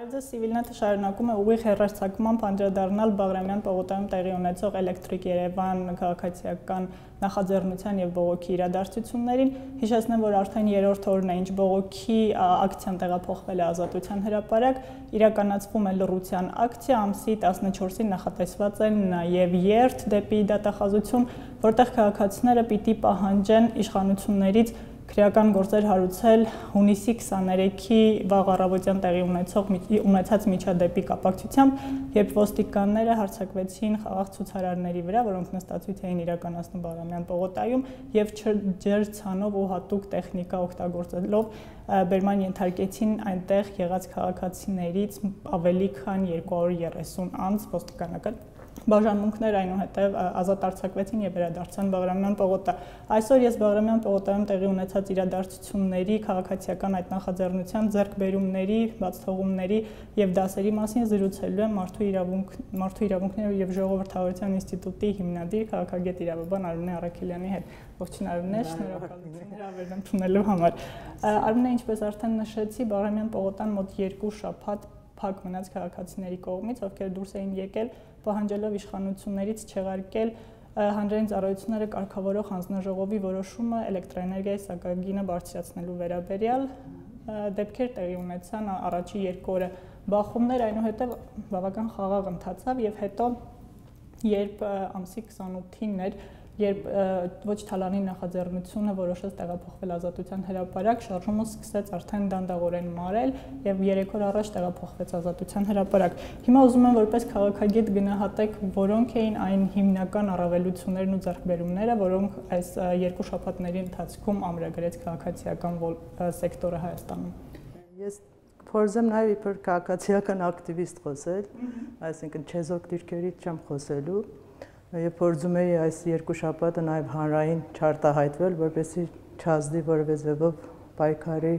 Բարև Civilnet-ը շարունակում է ուղիղ հեռարձակմամբ անդրադառնալ Բաղրամյան պողոտայում տեղի ունեցող Էլեկտրիկ Երևան քաղաքացիական նախաձեռնության եւ բողոքի իրադարձություններին։ Հիշեցնեմ, որ արդեն երրորդ օրն է, ինչ բողոքի ակցիան տեղափոխվել է Ազատության հրապարակ, իրականացվում է լռության ակցիա, ամսի 14-ին նախատեսված է նաեւ երթ դեպի դատախազություն, որտեղ քաղաքացիները պիտի պահանջեն իշխանություններից քրեական գործեր հարուցել հունիսի 23-ի վաղ առավոտյան տեղի ունեցած միջադեպի կապակցությամբ, երբ ոստիկանները հարձակվեցին խաղաղ ցուցարարների վրա, որոնք նստացույց էին իրականացնում Բաղրամյան պողոտայում եւ ջրցանով ու հատուկ տեխնիկա օգտագործելով բերման ենթարկեցին այնտեղ եղած քաղաքացիներից ավելի քան 230 անձ ոստիկանական բաժանմունքներ այնուհետև ազատ արձակվեցին եւ վերադարձան Բաղրամյան պողոտա։ Այսօր ես Բաղրամյան պողոտայում տեղի ունեցած իրադարձությունների, քաղաքացիական այդ նախաձեռնության ձեռքբերումների, բացթողումների եւ դասերի մասին զրուցելու եմ Մարդու իրավունքների եւ ժողովրդավարության ինստիտուտի հիմնադիր քաղաքագետ իրավաբան Արմինե Առաքելյանի հետ։ Ողջույն Արմինե, շնորհակալություն հրավերն ընդունելու համար։ Արմինե, ինչպես արդեն նշեցի, Բաղրամյան պողոտան մոտ 2 շաբաթ փակ մնաց քաղաքացիների կողմից, ովքեր դուրս էին եկել պահանջելով իշխանություններից չեղարկել հանրային ծառայությունները կարգավորող հանձնաժողովի որոշումը էլեկտրոէներգիայի սակագինը բարձրացնելու վերաբերյալ դեպքեր տեղի ունեցան առաջի 2 օրը բախումներ, այնուհետև բավական խաղաղ ընթացավ եւ հետո երբ ամսի 28-ին էր, երբ ոչ թալանի նախաձեռնությունը որոշեց տեղափոխվել Ազատության հրապարակ, շարժումը սկսեց արդեն դանդաղորեն մարել եւ 3 օր առաջ տեղափոխվեց Ազատության հրապարակ։ Հիմա ուզում եմ որպես քաղաքագետ գնահատեք, որոնք էին այն հիմնական առավելություններն ու ձեռքբերումները, որոնք այս 2 շաբաթների ընթացքում ամրագրեց քաղաքացիական սեկտորը Հայաստանում։ Ես փորձեմ նաեւ իբր քաղաքացիական ակտիվիստ խոսել, այսինքն չեզոք դիրքերից չեմ խոսելու։ Եվ փորձում էի այս 2 շաբաթը նաև հանրային չարտահայտվել, որպեսզի չազդի որևէ ձևով պայքարի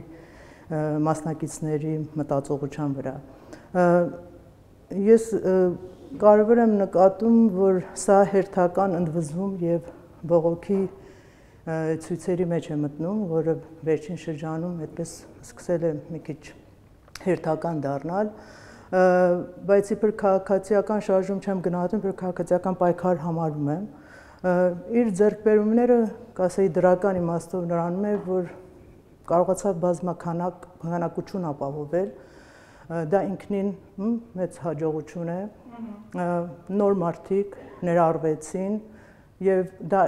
մասնակիցների մտածողության վրա։ Ես կարևոր եմ նկատում, որ սա հերթական ընդվզում եւ բողոքի ցույցերի մեջ է մտնում, որը վերջին շրջանում այդպես սկսել է մի քիչ հերթական դառնալ։ Բայց իբր քաղաքացիական շարժում չեմ գնահատում, իբր քաղաքացիական պայքար համարում եմ։ Իր ձեռքբերումները, կասեի դրական իմաստով նրանում է, որ կարողացավ բազմաքանակություն ապահովել, դա ինքնին մեծ հաջողություն է, նոր մարդիկ ներառվեցին եւ դա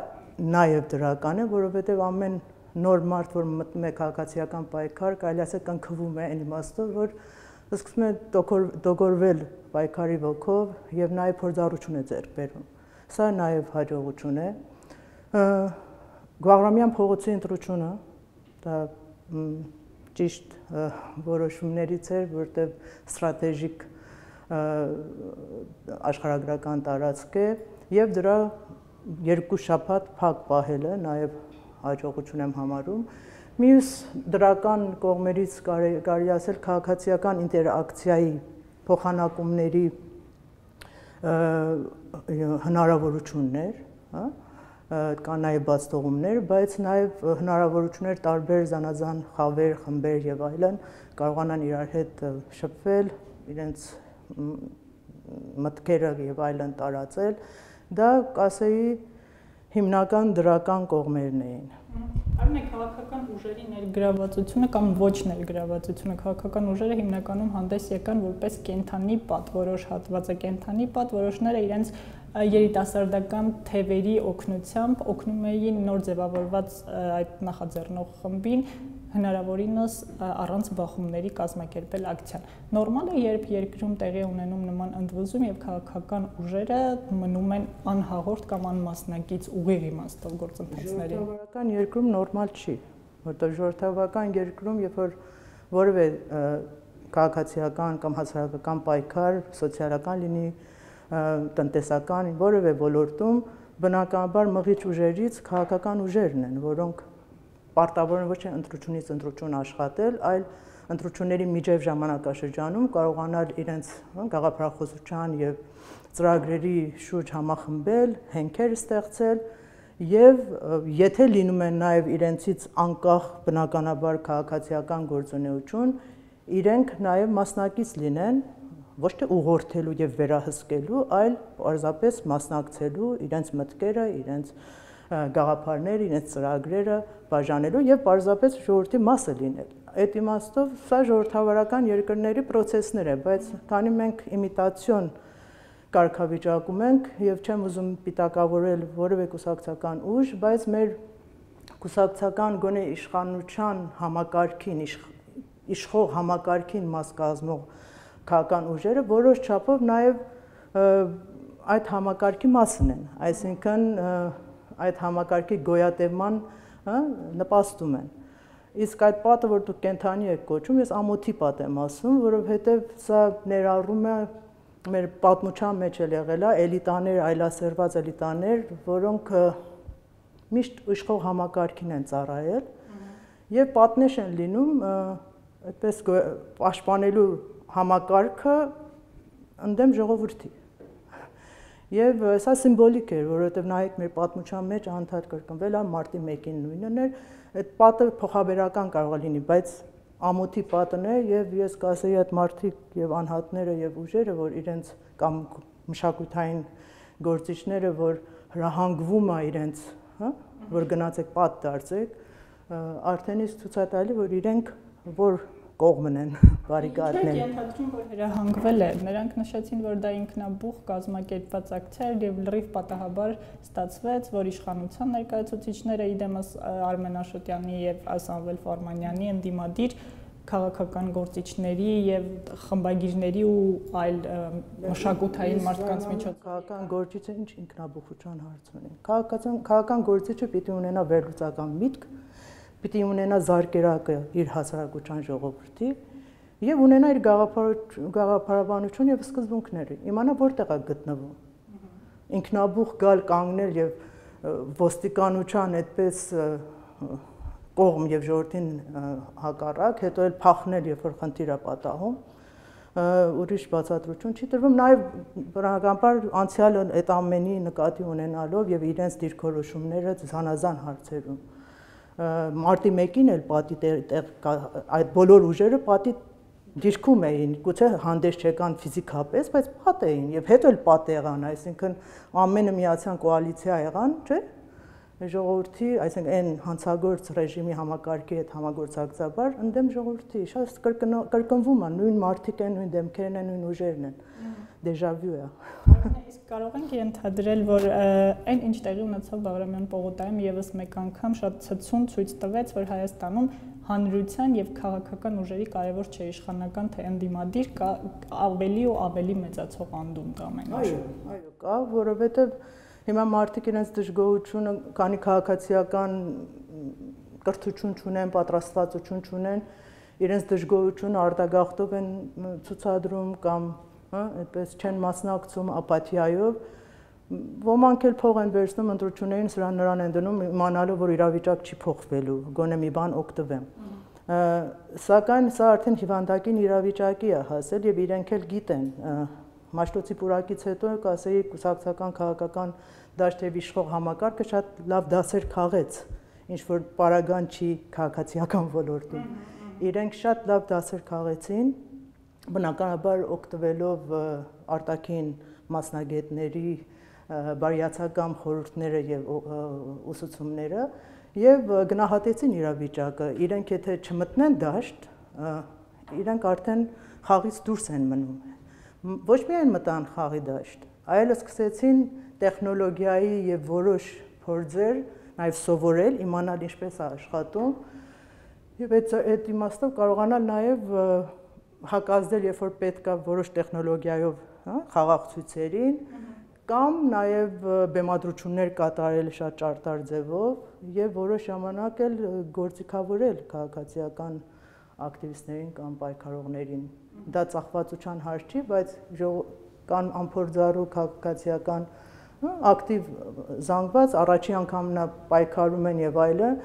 նաեւ դրական է, որովհետեւ ամեն նոր մարդ, որ մտնում է քաղաքացիական պայքար, կարելի ասել կնքվում է այն իմաստով, որ սկսում է դոգորվել պայքարի ոգով եւ նաեւ փորձառություն է ձեռք բերում։ Սա նաեւ հաջողություն է։ Բաղրամյան փողոցի ընտրությունը դա ճիշտ որոշումներից էր, որտեղ ստրատեգիկ աշխարհագրական տարածք է եւ դրա 2 շաբաթ փակ պահելը նաեւ հաջողություն եմ համարում։ Մյուս դրական կողմերից կարելի ասել քաղաքացիական ինտերակցիայի փոխանակումների հնարավորություններ, կան նաև բացթողումներ, բայց նաև հնարավորություններ տարբեր զանազան խավեր, խմբեր եւ այլն կարողանան իրար հետ շփվել, իրենց մտքերը եւ այլն տարածել, դա կասեի հիմնական դրական կողմերն էին։ Արմինե, քաղաքական ուժերի ներգրավվածությունը կամ ոչ ներգրավվածությունը, քաղաքական ուժերը հիմնականում հանդես եկան որպես կենթանի պատ, որոշ հատվածակենթանի պատ, որոշները իրենց երիտասարդական թևերի օգնությամբ օգնում էին նոր ձևավորված այդ նախաձեռնող խմբին հնարավորինս առանց բախումների կազմակերպել ակցիան։ Նորմալ է, երբ երկրում տեղի ունենում նման ընդվզում եւ քաղաքական ուժերը մնում են անհաղորդ կամ անմասնակից ուղիղ իմաստով գործընթացների։ Ժողովրդական երկրում նորմալ չի, որտեղ ժողովրդական երկրում, երբ որ որևէ քաղաքացիական կամ հասարակական պայքար, սոցիալական լինի, տնտեսական, որևէ ոլորտում բնականաբար մղիչ ուժերից քաղաքական ուժերն են, որոնք պարտավոր են ոչ թե ընտրությունից ընտրություն աշխատել, այլ ընտրությունների միջև ժամանակաշրջանում կարողանալ իրենց գաղափարախոսության եւ ծրագրերի շուրջ համախմբել, հենքեր ստեղծել եւ եթե լինում են նաեւ իրենցից անկախ բնականաբար քաղաքացիական գործունեություն, իրենք նաև մասնակից լինեն ոչ թե ուղղորդելու եւ վերահսկելու, այլ պարզապես մասնակցելու իրենց մտքերը, իրենց գաղափարները, իրենց ծրագրերը բաժանելու եւ պարզապես ժողովրդի մասը լինել։ Այդ իմաստով սա ժողովրդավարական երկրների process-ներ է, բայց քանի մենք իմիտացիոն կարգավիճակում ենք եւ չեմ ուզում պիտակավորել որևէ կուսակցական ուժ, բայց մեր կուսակցական գոնե իշխանության համակարգին, իշխող համակարգին մաս կազմող քաղաքական ուժերը որոշ չափով նաև այդ համակարգի մասն են, այսինքն այդ համակարգի գոյատևման նպաստում են։ Իսկ այդ պատը, որ դուք կենթանի եք կոչում, ես ամոթի պատ եմ ասում, որովհետև սա ներառում է մեր պատմության մեջ էլ եղել է էլիտաներ, այլասերված էլիտաներ, որոնք միշտ իշխող համակարգին են ծառայել եւ պատնեշ են լինում այդպես պաշտպանելու համակարգը ընդդեմ ժողովրդի։ Եվ սա սիմվոլիկ էր, որովհետև նայեք մեր պատմության մեջ անդադար կրկնվել է մարտի 1-ին նույնն էր, այդ պատը փոխաբերական կարող է լինի, բայց ամոթի պատն է եւ ես կասեի այդ մարդիկ եւ անհատները եւ ուժերը, որ իրենց կամ մշակութային գործիչները, որ հրահանգվում է իրենց, որ գնացեք պատ դարձեք, արդեն իսկ ցույց է տալի, որ իրենք որ կողմն են բարիկադներ։ Չէ, ենթադրում որ հրահանգվել է, նրանք նշեցին, որ դա ինքնաբուխ կազմակերպված ակցիա էր եւ լրիվ պատահաբար ստացվեց, որ իշխանության ներկայացուցիչները իդեմս Արմեն Աշոտյանի եւ Սամվել Ֆարմանյանի ընդդիմադիր քաղաքական գործիչների եւ խմբագիրների ու այլ մշակութային մարդկանց միջոցով քաղաքական գործիչը ինչ ինքնաբուխության հարց ունի։ Քաղաքական գործիչը պիտի ունենա վերլուծական միտք, պիտի ունենա զարկերակը իր հասարակության ժողովրդի եւ ունենա իր գաղափարաբանություն եւ սկզբունքները։ Իմանա որտեղ է գտնվում։ Ինքնաբուխ գալ կանգնել եւ ոստիկանության այդպես կողմ եւ ժողովրդին հակառակ, հետո էլ փախնել, երբ որ խնդիր է պատահում, ուրիշ բացատրություն չի տրվում, նաեւ բնականաբար անցյալը այդ ամենի նկատի ունենալով եւ իրենց դիրքորոշումները զանազան հարցերում մարտի 1-ին էլ պատի այդ բոլոր ուժերը պատի դիրքում էին, գուցե հանդես չեկան ֆիզիկապես, բայց պատ էին եւ հետո էլ պատ եղան, այսինքն ամենը միացան կոալիցիա եղան, չէ՞։ Ժողովրդի, այսինքն այն հանցագործ ռեժիմի համակարգի հետ համագործակցաբար ընդդեմ ժողովրդի, շատ կրկնվում է, նույն մարդիկ են, նույն դեմքերն են, նույն ուժերն են։ Դեժավյու է։ Իսկ կարող ենք ենթադրել, որ այն ինչ տեղի ունեցավ Բաղրամյան պողոտայում եւս մեկ անգամ շատ ցցուն ցույց տվեց, որ Հայաստանում հանրության եւ քաղաքական ուժերի կարևոր չէ իշխանական թե ընդդիմադիր կա ավելի ու ավելի մեծացող անդունդ ամեն ինչ։ Այո, կա, որովհետեւ հիմա մարդիկ իրենց դժգոհությունը, քանի քաղաքացիական կրթություն չունեն, պատրաստվածություն չունեն, իրենց դժգոհությունը արտագաղթով են ցուցադրում կամ այդպես չեն մասնակցում ապաթիայով, ոմանք էլ փող են վերցնում ընտրություններին, նրան են դնում, իմանալով, որ իրավիճակ չի փոխվելու, գոնե մի բան օգտվեմ։ Սակայն սա արդեն հիվանդակին իրավիճակի է հասել եւ իրենք էլ գիտեն։ Մաշտոցի պուրակից հետո կասեի կուսակցական քաղաքական դաշտերով իշխող համակարգը շատ լավ դասեր քաղեց, ինչ որ պարագան չի քաղաքացիական ոլորտում։ Իրենք շատ լավ դասեր քաղեցին, բնականաբար օգտվելով արտաքին մասնագետների բարյացակամ խորհուրդները եւ ուսուցումները եւ գնահատեցին իրավիճակը։ Իրենք եթե չմտնեն դաշտ, իրենք արդեն խաղից դուրս են մնում։ Ոչ միայն մտան խաղի դաշտ, այլ սկսեցին տեխնոլոգիայի եւ որոշ փորձեր նաեւ սովորել, իմանալ ինչպես է աշխատում եւ այդ իմաստով կարողանալ նաեւ հակազդել, երբ որ պետք է որոշ տեխնոլոգիայով խաղաղ ցույցերին կամ նաեւ բեմադրություններ կատարել շատ ճարտար ձևով եւ որոշ ժամանակ էլ գործիքավորել քաղաքացիական ակտիվիստներին կամ պայքարողներին։ Դա ծախվածության հարց չի, բայց կան անփորձառու քաղաքացիական ակտիվ զանգված առաջի անգամն պայքարում են եւ այլն,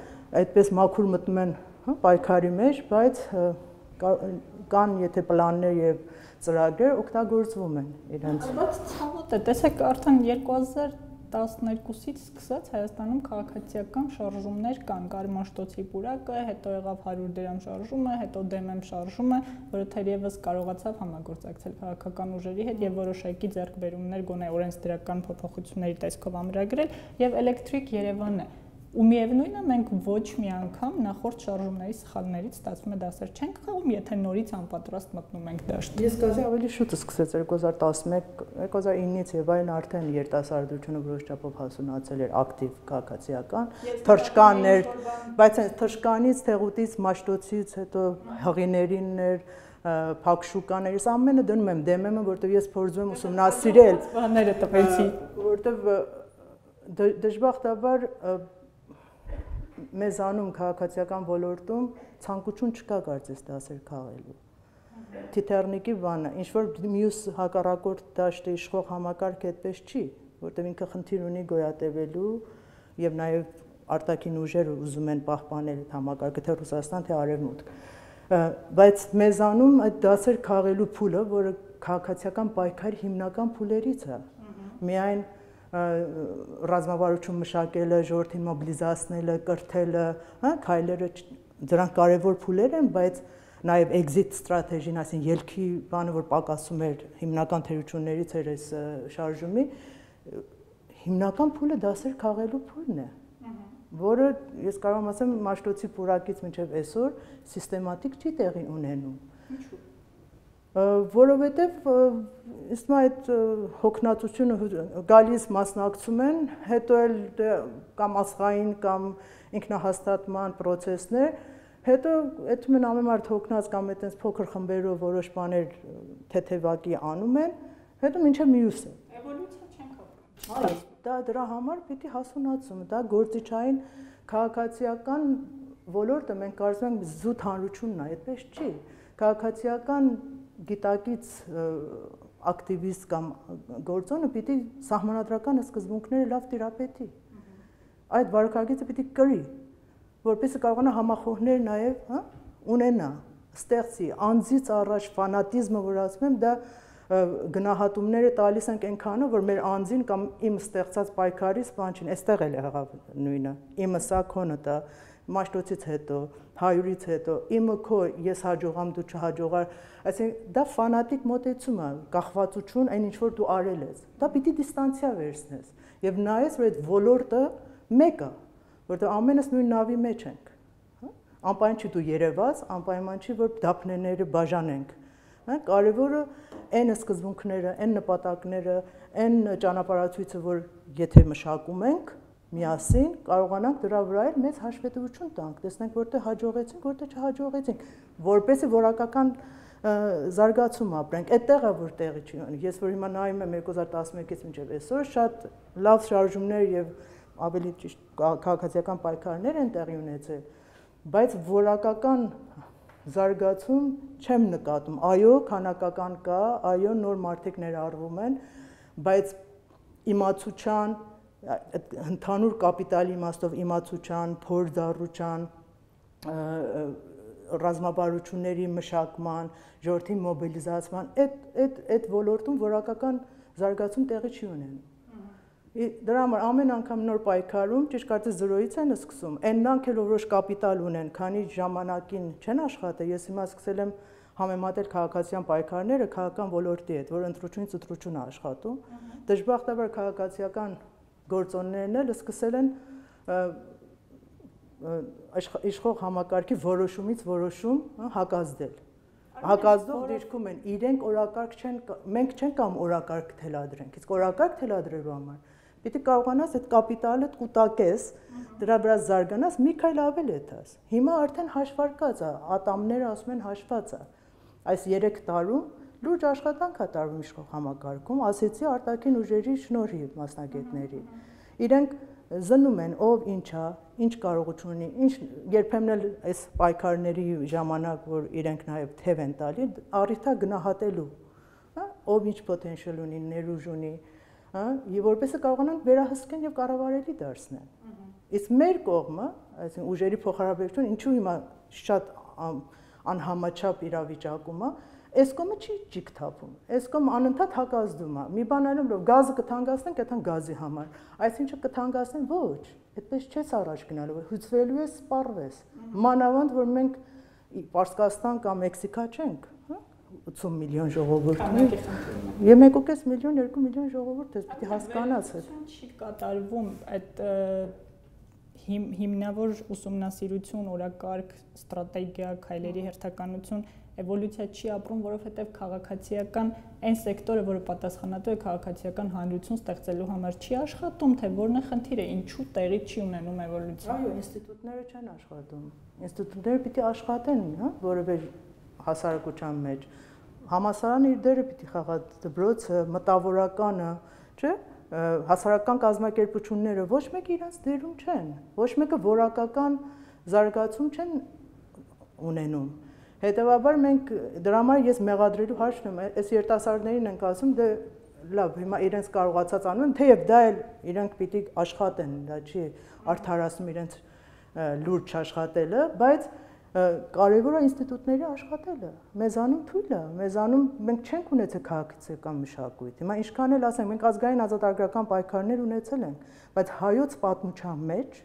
այդպես մաքուր մտնում են պայքարի մեջ, բայց կան եթե պլաններ եւ ծրագրեր օգտագործվում են իրենց։ Բայց ցավոտ է, տեսեք արդեն 12-ից սկսած Հայաստանում քաղաքացիական շարժումներ կան, Կարմաշտոցի պուրակը, հետո եղավ 100 դրամ շարժումը, հետո DMM շարժումը, որը թերևս կարողացավ համագործակցել քաղաքական ուժերի հետ եւ որոշակի ձեռքբերումներ գոնե օրենսդրական փոփոխությունների տեսքով ամրագրել եւ Էլեկտրիկ Երևանը ու միևնույնն է մենք ոչ մի անգամ նախորդ շարժումների սխալներից ստացվում է դասեր չենք քաղում, եթե նորից անպատրաստ մտնում ենք դաշտ։ Ես կասեի ավելի շուտ սկսեց 2011-2009-ից եւ այն արդեն երիտասարդությունը որոշ չափով հասունացել էր ակտիվ քաղաքացիական թռչկաններ, բայց այն թռչկանից, թեղուտից, մաշտոցից, հետո հղիներիններ, փակշուկաներից ամենը դնում եմ DMM-ը, որտեղ ես փորձում եմ ուսումնասիրել բաները տվեցի, որտեղ դժբախտաբար մեզանում քաղաքացիական ոլորտում ցանկություն չկա կարծես դասեր քաղելու։ Թիթեռնիկի բանը, ինչ որ մյուս հակառակորդ դաշտի իշխող համակարգ այդպես չի, որտեղ ինքը խնդիր ունի գոյատևելու եւ նաեւ արտաքին ուժերը ուզում են պահպանել այդ համակարգը, թե Ռուսաստան, թե Արևմուտք։ Բայց մեզանում այդ դասեր քաղելու փուլը, որը քաղաքացիական պայքարի հիմնական փուլերից է, միայն ռազմավարություն մշակելը, ժողովրդին մոբիլիզացնելը, կրթելը, քայլերը դրանք կարևոր փուլեր են, բայց նաև exit strategy-ն, այսինքն ելքի բանը, որ պակասում էր հիմնական թերություններից էր այս շարժումի, հիմնական փուլը դասեր քաղելու փուլն է, որը ես կարող եմ ասեմ Մաշտոցի պուրակից մինչև այսօր սիստեմատիկ չի տեղի ունենում։ Ինչու՞։ Որովհետև իսկ այդ հոգնածությունը գալիս մասնակցում են, հետո էլ կամ ասղային կամ ինքնահաստատման process-ներ, հետո այդմեն ամեն մարդ հոգնած կամ այդպես փոքր խմբերով որոշ բաներ թեթևակի անում են, հետո մինչև մյուսը։ Էվոլյուցիա չենք ապրում։ Դա դրա համար պիտի հասունացում, դա գործիչային քաղաքացիական ոլորտը մենք կարծում ենք զուտ հանրությունն է, այդպես չի։ Քաղաքացիական գիտակից ակտիվիստ կամ գործոնը պիտի սահմանադրական սկզբունքները լավ տիրապետի։ Այդ վարքագիծը պիտի կրի, որպեսզի կարողանա համախոհներ նաև ունենա, ստեղծի, անձից առաջ ֆանատիզմը, որ ասում եմ, դա գնահատումները տալիս ենք այնքանով, որ մեր անձին կամ իմ ստեղծած պայքարից բան չի, այստեղ էլ եղավ նույնը, իմը սա քոնը դա, Մաշտոցից հետո, 100-ից հետո, իմը քո, ես հաջողամ, դու չհաջողար, այսինքն դա ֆանատիկ մոտեցում է, կախվածություն, այն ինչ որ դու արել ես, դա պիտի դիստանցիա վերցնես եւ նայես, որ այդ ոլորտը մեկ է, որտեղ ամենս նույն նավի մեջ ենք, անպայման չի դու երևաց, անպայման չի որ դափնեները բաժանենք, կարևորը այն սկզբունքները, այն նպատակները, այն ճանապարհացույցը, որ եթե մշակում ենք միասին կարողանանք դրա վրա էլ մեծ հաշվետվություն տանք, տեսնենք որտեղ հաջողեցինք, որտեղ չհաջողեցինք, որպեսզի որակական զարգացում ապրենք։ Այդտեղ է որ տեղի չի ունի։ Ես որ հիմա նայում եմ 2011-ից մինչև այսօր շատ լավ շարժումներ եւ ավելի ճիշտ քաղաքացիական պայքարներ են տեղի ունեցել, բայց որակական զարգացում չեմ նկատում։ Այո, քանակական կա, այո, նոր մարդիկ ներառվում են, բայց իմացության ընդհանուր կապիտալի իմաստով իմացության, փորձառության, ռազմավարությունների մշակման, ժողովրդի մոբիլիզացման, այդ ոլորտում որակական զարգացում տեղի չի ունենում։ Դրա համար ամեն անգամ նոր պայքարում ճիշտ կարծես զրոյից են սկսում։ Այննանք էլ որոշ կապիտալ ունեն, քանի ժամանակին չեն աշխատել, ես հիմա սկսել եմ համեմատել քաղաքացիական պայքարները քաղաքական ոլորտի հետ, որ ընտրությունից ընտրություն է աշխատում։ Դժբախտաբար քաղաքացիական գործոններն էլ սկսել են իշխող համակարգի որոշումից որոշում հակազդել։ Հակազդող դիրքում են, իրենք օրակարգ չեն, մենք չենք կամ օրակարգ թելադրենք, իսկ օրակարգ թելադրելու համար պիտի կարողանաս այդ կապիտալը կուտակես, դրա վրա զարգանաս, մի քայլ ավել է տաս։ Հիմա արդեն հաշվարկած է, ատամները ասում են հաշված է։ Այս 3 տարում լուրջ աշխատանք է տարվում իշխող համակարգում, ասեցի արտաքին ուժերի շնորհիվ մասնագետների։ Իրենք զնում են ով ինչա, ինչ կարողություն ունի, ինչ երբեմն էլ այս պայքարների ժամանակ, որ իրենք նաև թև են տալի, առիթ է գնահատելու, ով ինչ պոտենցիալ ունի, ներուժ ունի, եւ որպեսզի կարողանան վերահսկեն եւ կառավարելի դարձնեն։ Իսկ մեր կողմը, այսինքն ուժերի փոխհարաբերություն, ինչու հիմա շատ անհամաչափ իրավիճակում է, Էսկոմը չի ջիք թափում, էսկոմը անընդհատ հակազդում է։ Մի բան այլում, որ գազը կթանկացնենք, այդքան գազի համար։ Այսինչն կթանկացնեն ոչ, այդպես չես առաջ գնալու, հույցվելու ես, սպառվես։ Մանավանդ որ մենք Պարսկաստան կամ Մեքսիկա չենք, 80 միլիոն ժողովուրդ։ Եվ 1.5 միլիոն, 2 միլիոն ժողովուրդ է, պիտի հասկանաս այդ։ Չի կատարվում այդ հիմնավոր ուսումնասիրություն, օրակարգ, ստրատեգիա, քայլերի հերթականություն, էվոլյուցիա չի ապրում, որովհետև քաղաքացիական այն սեկտորը, որը պատասխանատու է քաղաքացիական հանրություն ստեղծելու համար, չի աշխատում, թե որն է խնդիրը, ինչու տեղի չի ունենում էվոլյուցիան։ Այո, ինստիտուտները չեն աշխատում։ Ինստիտուտները պիտի աշխատեն, որևէ հասարակության մեջ։ Համալսարանը իր դերը պիտի խաղա, դպրոցը, մտավորականը, չէ՞։ Հասարակական կազմակերպությունները ոչ մեկը իրենց դերում չեն, ոչ մեկը որակական զարգացում չեն ունենում։ Հետևաբար մենք դրա համար ես մեղադրելու հարց չունեմ, այս երիտասարդներին ենք ասում, դե լավ, հիմա իրենց կարողացած անում են, թեև դա էլ իրենք պիտի աշխատեն, դա չի արդարացնում իրենց լուրջ աշխատելը, բայց կարևորը ինստիտուտների աշխատելը, մեզանում թույլ է, մեզանում մենք չենք ունեցել քաղաքացիական մշակույթ։ Հիմա ինչքան էլ ասենք, մենք ազգային ազատագրական պայքարներ ունեցել ենք, բայց հայոց պատմության մեջ,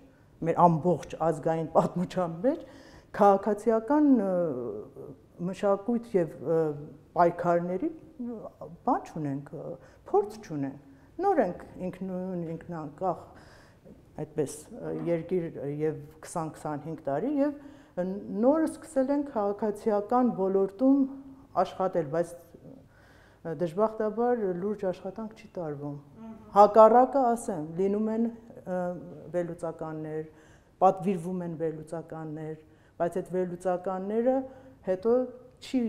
մեր ամբողջ ազգային պատմության մեջ քաղաքացիական մշակույթ եւ պայքարների բան չունենք, փորձ չունենք։ Նոր ենք ինքնանկախ այդպես երկիր եւ 20-25 տարի եւ նոր սկսել ենք քաղաքացիական ոլորտում աշխատել, բայց դժբախտաբար լուրջ աշխատանք չի տարվում։ Հակառակը ասեմ, լինում են վերլուծականներ, պատվիրվում են վերլուծականներ, բայց այդ վերլուծականները հետո չի,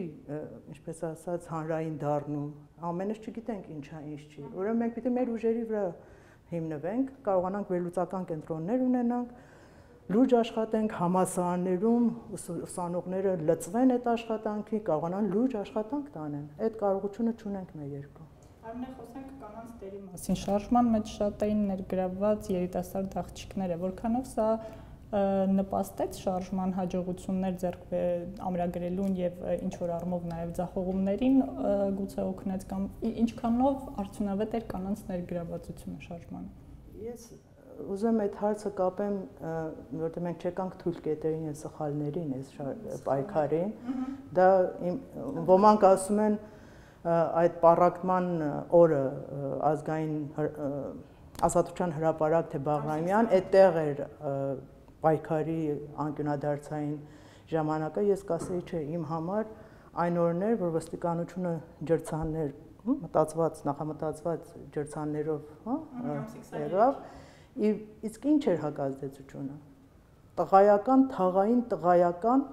ինչպես ասած, հանրային դառնում, ամենս չգիտենք ինչա, ինչ չի։ Ուրեմն մենք պիտի մեր ուժերի վրա հիմնվենք, կարողանանք վերլուծական կենտրոններ ունենանք, լուրջ աշխատենք համալսարաններում, ուսանողները լծվեն այդ աշխատանքի, կարողանան լուրջ աշխատանք տանեն։ Այդ կարողությունը չունենք մեր երկրում։ Արմեն, խոսենք կանանց դերի մասին։ Շարժման մեջ շատ էին ներգրավված երիտասարդ աղջիկները, որքանով սա նպաստեց շարժման հաջողություններ ձեռք ամրագրելուն եւ ինչ որ առումով նաեւ ձախողումներին գուցե օգնեց կամ ինչքանով արդյունավետ էր կանանց ներգրավվածությունը շարժմանը։ Ես ուզում այդ հարցը կապեմ, որտեղ մենք չեկանք թույլ կետերին եւ սխալներին այս պայքարին, դա ոմանք ասում են այդ պառակտման օրը ազգային ազատության հրապարակ թե Բաղրամյան, այդտեղ էր պայքարի անկյունադարձային ժամանակը, ես կասեի չէ, իմ համար այն օրն էր, որ ոստիկանությունը ջրցաններ, մտածված, նախամտածված ջրցաններով եղավ, իսկ ինչ էր հակազդեցությունը, տղայական, թաղային տղայական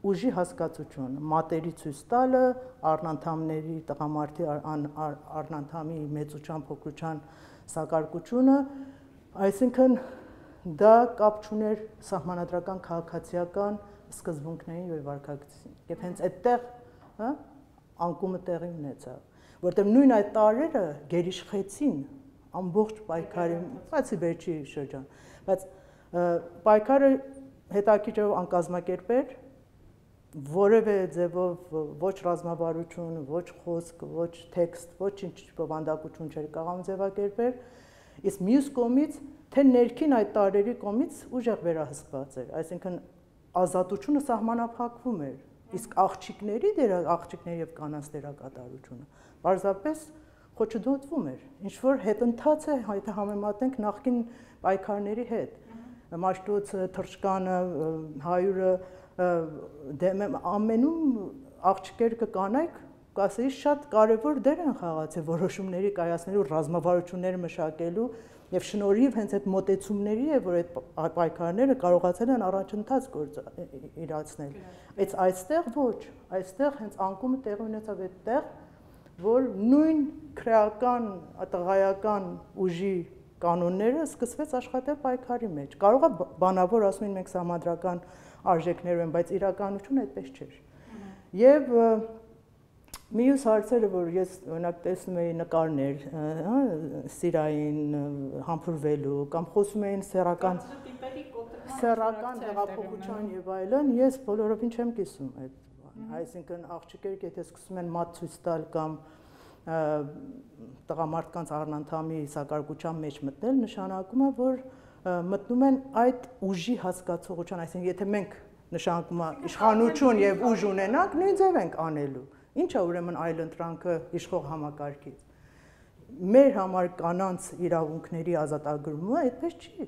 ուժի հասկացություն, մատերի ցույց տալը, առնանդամների, տղամարդի առնանդամի մեծության, փոքրության սակարկությունը, այսինքն դա կապ չուներ սահմանադրական քաղաքացիական սկզբունքներին եւ վարքագծին։ Եվ հենց այդտեղ անկումը տեղի ունեցավ, որտեղ նույն այդ տարերը գերիշխեցին ամբողջ պայքարի, բացի վերջի շրջան, բայց պայքարը հետաքրքիր անկազմակերպեր, որևէ ձևով ոչ ռազմավարություն, ոչ խոսք, ոչ տեքստ, ոչինչ բովանդակություն չէր կարող ձևակերպել, իսկ մյուս կողմից թե ներքին այդ տարերի կողմից ուժեղ վերահսկված էր, այսինքն ազատությունը սահմանափակվում էր, իսկ աղջիկների եւ կանանց դերակատարությունը պարզապես խոչընդոտվում էր, ինչ որ հետընթաց է, եթե համեմատենք նախկին պայքարների հետ, Մաշտոցը, Թռչկանը, Հայուրը, ամենում աղջիկեր կկանայք, կասեի շատ կարևոր դեր են խաղացել որոշումների կայացնելու, ռազմավարություններ մշակելու եւ շնորհիվ հենց այդ մոտեցումների է, որ այդ պայքարները կարողացել են առաջընթաց իրացնել։ Այստեղ ոչ, այստեղ հենց անկումը տեղի ունեցավ այդտեղ, որ նույն քրեական, տղայական ուժի կանոնները սկսվեց աշխատել պայքարի մեջ։ Կարող է բանավոր ասում են մենք սահմանադրական արժեքներով են, բայց իրականությունը այդպես չէր։ Եվ մյուս հարցերը, որ ես օրինակ տեսնում էի նկարներ, սիրային համբուրվելու կամ խոսում էին սեռական հեղափոխության եւ այլն, ես բոլորովին չեմ կիսում այդ Այսինքն աղջիկերը, եթե սկսում են մատ ցույց տալ կամ տղամարդկանց առնանդամի սակարկության մեջ մտնել, նշանակում է, որ մտնում են այդ ուժի հասկացողության, այսինքն եթե մենք նշանակում է իշխանություն եւ ուժ ունենանք, նույն ձև ենք անելու։ Ինչ է ուրեմն այլընտրանքը իշխող համակարգից։ Մեր համար կանանց իրավունքների ազատագրումը այդպես չի։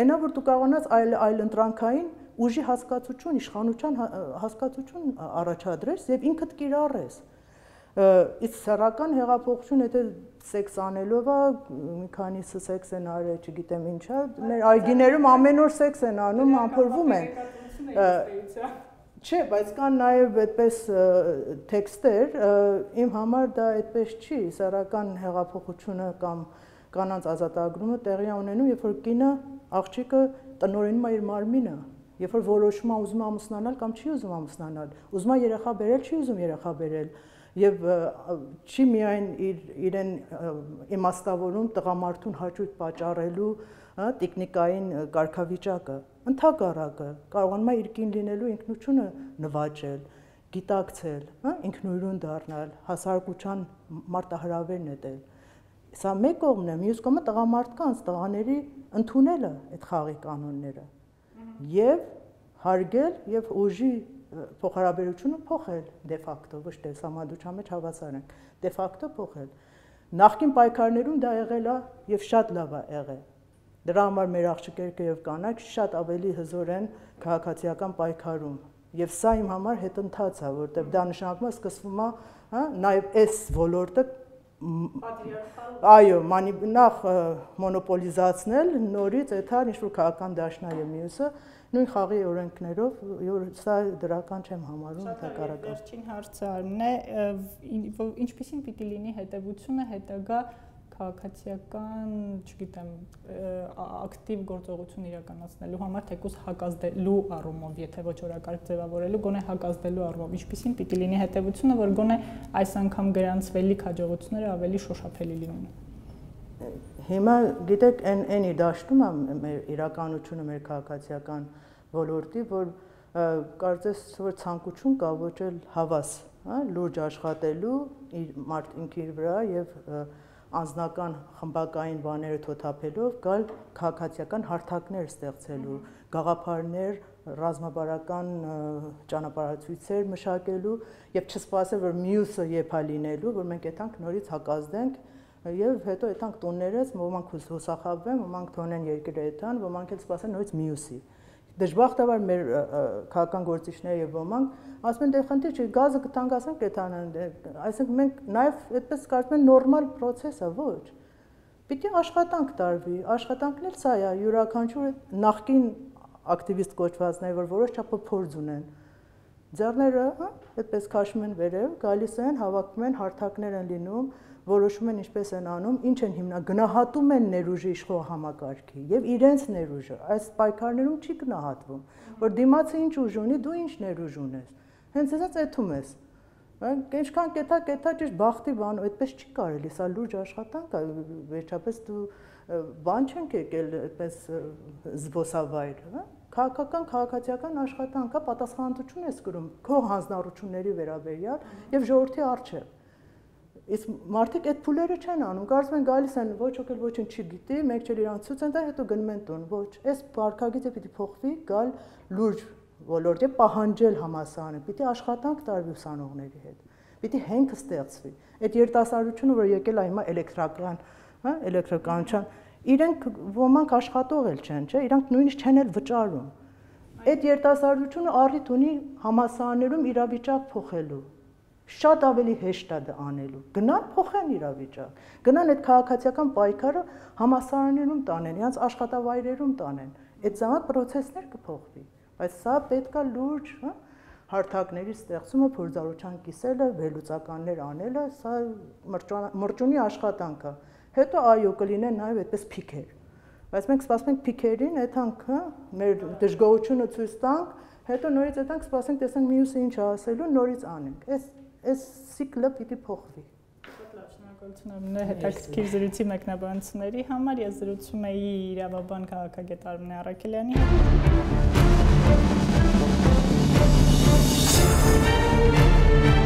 Այնա որ դու կարողանաս այլընտրանքային ուժի հասկացություն, իշխանության հասկացություն առաջադրես եւ ինքդ կիրառես։ Իսկ սեռական հեղափոխություն, եթե սեքս անելով է, մի քանիսը սեքս են արել, չգիտեմ ինչա, մեր այգիներում ամեն օր սեքս են անում, ամփոփվում են։ Չէ, բայց կան նաև այդպես տեքստեր, իմ համար դա այդպես չի, սեռական հեղափոխությունը կամ կանանց ազատագրումը տեղի ունենում, երբ որ կինը աղջիկը տնօրենում է իր մարմինը, երբ որ որոշում է ուզում ամուսնանալ կամ չի ուզում ամուսնանալ, ուզում է երեխա բերել, չի ուզում երեխա բերել, եւ չի միայն իրեն իմաստավորում տղամարդուն հաճույք պատճառելու տեխնիկային կարգավիճակը, ընդհակառակը կարողանում է իր կին լինելու ինքնությունը նվաճել, գիտակցել, ինքնուրույն դառնալ, հասարակության մարտահրավեր նետել։ Սա մեկ կողմն է, մյուս կողմը տղամարդկանց, տղաների ընդունելը այդ խաղի կանոնները եւ հարգել եւ ուժի փոխհարաբերությունը փոխել դե ֆակտո, ոչ թե համադրության մեջ հավասար են, դե ֆակտո փոխել։ Նախկին պայքարներում դա եղել է եւ շատ լավ է եղել։ Դրա համար մեր աղջիկները եւ կանայք շատ ավելի հզոր են քաղաքացիական պայքարում։ Եվ սա իմ համար հետընթաց է, որտեղ դա նշանակում է սկսվում է, նաեւ այս ոլորտը այո, նախ մոնոպոլիզացնել, նորից այդար ինչ-որ քաղաքական դաշնայը մյուսը նույն խաղի օրենքներով, սա դրական չեմ համարում, հակառակը։ Վերջին հարցը Արմեն է, ինչպիսին պիտի լինի հետևությունը հետագա քաղաքացիական, չգիտեմ, ակտիվ գործողություն իրականացնելու համար, թեկուզ հակազդելու առումով, եթե ոչ օրակարգ ձևավորելու, գոնե հակազդելու առումով, ինչպիսին պիտի լինի հետևությունը, որ գոնե այս անգամ գրանցվելիք հաջողությունները ավելի շոշափելի լինեն։ Հիմա գիտեք, այն իր դաշտում է մեր իրականությունը, մեր քաղաքացիական ոլորտի, որ կարծես որ ցանկություն կա ոչ էլ հավաս, լուրջ աշխատելու մարդ ինքի վրա եւ անձնական խմբակային բաները թոթափելով գալ քաղաքացիական հարթակներ ստեղծելու, գաղափարներ, ռազմաբարական ճանապարհացույցեր մշակելու եւ չսպասել որ մյուսը եփա լինելու, որ մենք այդանք նորից հակազդենք եւ հետո այդանք տուններս ոմանք հուսախաբվեն, ոմանք թողնեն երկրը այդան, ոմանք էլ սպասեն նորից մյուսի։ Դժբախտաբար մեր քաղաքական գործիչները եւ ոմանք ասում են դե խնդիր չի, գազը կթանկացնենք այդանան, այսինքն մենք նաեւ այդպես կարծում են նորմալ process է, ոչ։ Պիտի աշխատանք տարվի, աշխատանքն էլ սա է, յուրաքանչյուր նախկին ակտիվիստ կոչվածներ, որ որոշ չափով փորձ ունեն։ Ձեռները, այդպես քաշում են վերև, գալիս են, հավաքվում են, հարթակներ են լինում, որոշում են ինչպես են անում, ինչ են գնահատում են ներուժի իշխող համակարգի եւ իրենց ներուժը։ Այս պայքարներում չի գնահատվում, որ դիմացը ինչ ուժ ունի, դու ինչ ներուժ ունես։ Հենց այսպես այդում ես։ Ինչքան կետա ճիշտ բախտի բան, այդպես չի կարելի, սա լուրջ աշխատանք է, վերջապես դու բան չենք եկել այդպես զբոսավայր, քաղաքական, քաղաքացիական աշխատանք է, պատասխանատվություն ես կրում քո հանձնառությունների վերաբերյալ եւ ժողովրդի առջեւ։ Իսկ մարդիկ այդ փուլերը չեն անում, կարծում են գալիս են ոչ ոք էլ ոչինչ չգիտի, մեկ չէ իրանց ցույց են տա, հետո գնում են տուն, ոչ, այս վարքագիծը պիտի փոխվի, գալ լուրջ ոլորտի պահանջել համասարանը, պիտի աշխատանք տարվի ուսանողների հետ, պիտի հենք ստեղծվի։ Այդ երիտասարդությունը, որ եկել է հիմա էլեկտրականության, իրենք ոմանք աշխատող էլ չեն, չէ, իրանք նույնիսկ չեն էլ վճարում։ Այդ երիտասարդությունը առիթ ունի համասարներում իրավիճակ փոխելու։ Շատ ավելի հեշտ է դա անելու։ Գնան փոխեն իրավիճակ։ Գնան այդ քաղաքացիական պայքարը համասարաններում տանեն, իրենց աշխատավայրերում տանեն։ Այդ ժամանակ process-ներ կփոխվի։ Բայց սա պետք է լուրջ, հարթակների ստեղծումը, փորձառության կիսելը, վերլուծականներ անելը, սա մրջունի աշխատանք է։ Հետո այո կլինեն նաև այդպես փիքեր։ Բայց մենք սպասում ենք փիքերին, այդանք մեր դժգոհությունը ցույց տանք, հետո նորից այդանք սպասենք, տեսնենք մյուսը ինչ է ասելու, նորից անենք։ Այս ցիկլը պիտի փոխվի։ Շատ լավ, շնորհակալություն Արմենե հետաքրքիր զրույցի մեկնաբանությունների համար։ Ես զրուցում էի իրավաբան քաղաքագետ Արմենե Առաքելյանի հետ։ Thank you.